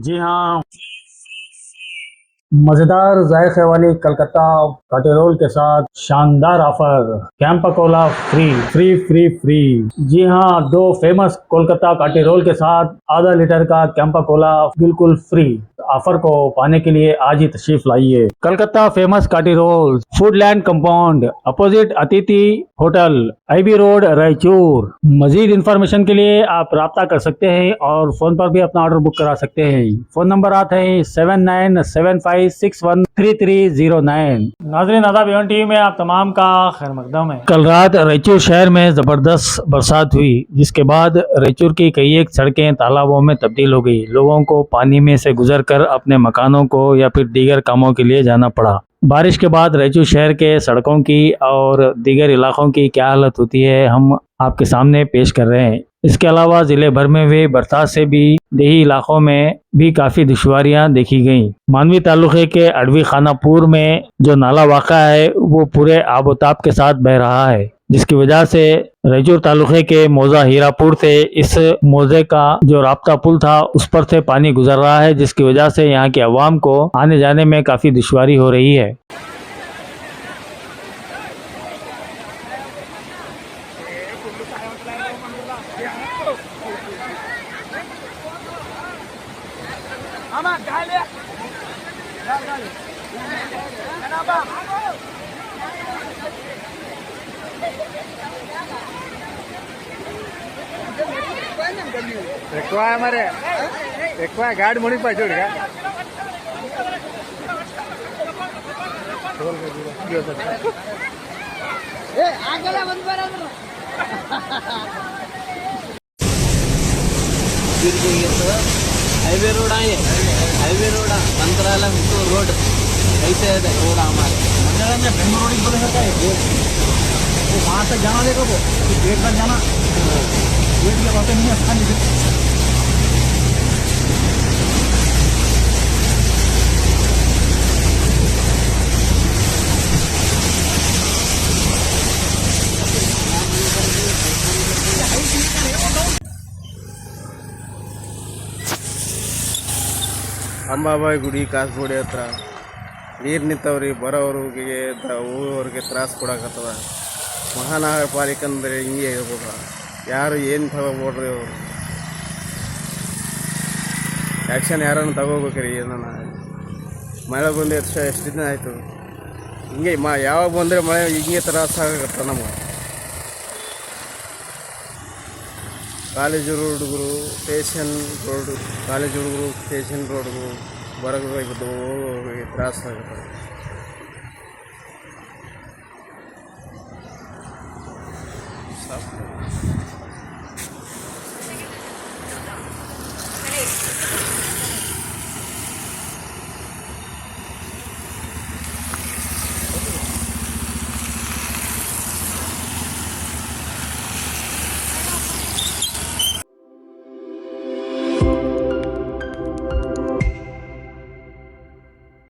जी हाँ, मज़ेदार जायके वाली कलकत्ता काटे रोल के साथ शानदार offer. Campa Cola free free free free. जी हाँ, दो फेमस कोलकाता काटे रोल के साथ आधा लीटर का कैंपा कोला बिल्कुल फ्री। ऑफर को पाने के लिए आज ही तशरीफ लाइए। कलकत्ता फेमस काटी रोल, फूडलैंड कंपाउंड, अपोजिट अतिथि होटल, आईबी रोड, रायचूर। मजीद इंफॉर्मेशन के लिए आप रब्ता कर सकते हैं और फोन पर भी अपना ऑर्डर बुक करा सकते हैं। फोन नंबर आता है 7975613309। नाज़रीन, आदाब, एवन टीवी में आप तमाम का खैर मकदम है। कल रात रायचूर शहर में जबरदस्त बरसात हुई, जिसके बाद रायचूर की कई एक सड़कें तालाबों में तब्दील हो गई। लोगों को पानी में से गुजरकर अपने मकानों को या फिर दीगर कामों के लिए जाना पड़ा। बारिश के बाद रायचूर शहर के सड़कों की और दीगर इलाकों की क्या हालत होती है, हम आपके सामने पेश कर रहे हैं। इसके अलावा जिले भर में हुए बरसात से भी देही इलाकों में भी काफ़ी दुश्वारियां देखी गईं। मानवी तालुके के अडवी खानापुर में जो नाला वाक़ा है वो पूरे आबोताब के साथ बह रहा है, जिसकी वजह से रायचूर तालुके के मौजा हीरापुर से इस मौजे का जो राब्ता पुल था उस पर से पानी गुजर रहा है, जिसकी वजह से यहाँ के अवाम को आने जाने में काफ़ी दुश्वारी हो रही है। ఎక్కువ మరి ఎక్కువ గాడి మునిగిపోయి చూడుగా हाईवे रोड आए, हाईवे रोड मंत्रालय रोड कैसे है रोड हमारे मंत्रालय में बेंगलोर रोड बोले सकता है वो वहाँ से जाना देखो वो गेट तक जाना गेट के बातें नहीं अच्छा नहीं। ಅಂಬಾಬಾಯಿ ಗುಡಿ ಕಾಸಬೋಡಿ ಹತ್ರ ನೀರು ನಿಂತವ್ರಿ, ಬರೋವ್ರಿಗೆ ಊರವ್ರಿಗೆ ತ್ರಾಸು ಕೊಡಕತ್ತದ. ಮಹಾನಗರ ಪಾಲಿಕೆ ಅಂದರೆ ಹಿಂಗೆ ಇರ್ಬೇಕು, ಯಾರು ಏನು ತಗೋಬೋಡ್ರಿ ಅವರು ಆ್ಯಕ್ಷನ್ ಯಾರನ್ನು ತಗೋಬೇಕ್ರಿ. ಏನನ್ನ ಮಳೆ ಬಂದು ಎಷ್ಟು ದಿನ ಆಯಿತು ಹಿಂಗೆ ಯಾವಾಗ ಬಂದರೆ ಮಳೆ ಹಿಂಗೆ ತ್ರಾಸು ಆಗಕತ್ತ ನಮಗೆ. ಕಾಲೇಜು ಹುಡುಗರು ಸ್ಟೇಷನ್ ರೋಡ್, ಕಾಲೇಜ್ ಹುಡುಗರು ಸ್ಟೇಷನ್ ರೋಡ್ಗಳು ಬರಬೇಕು, ಹೋಗೋರಿಗೆ ತ್ರಾಸ ಆಗುತ್ತೆ.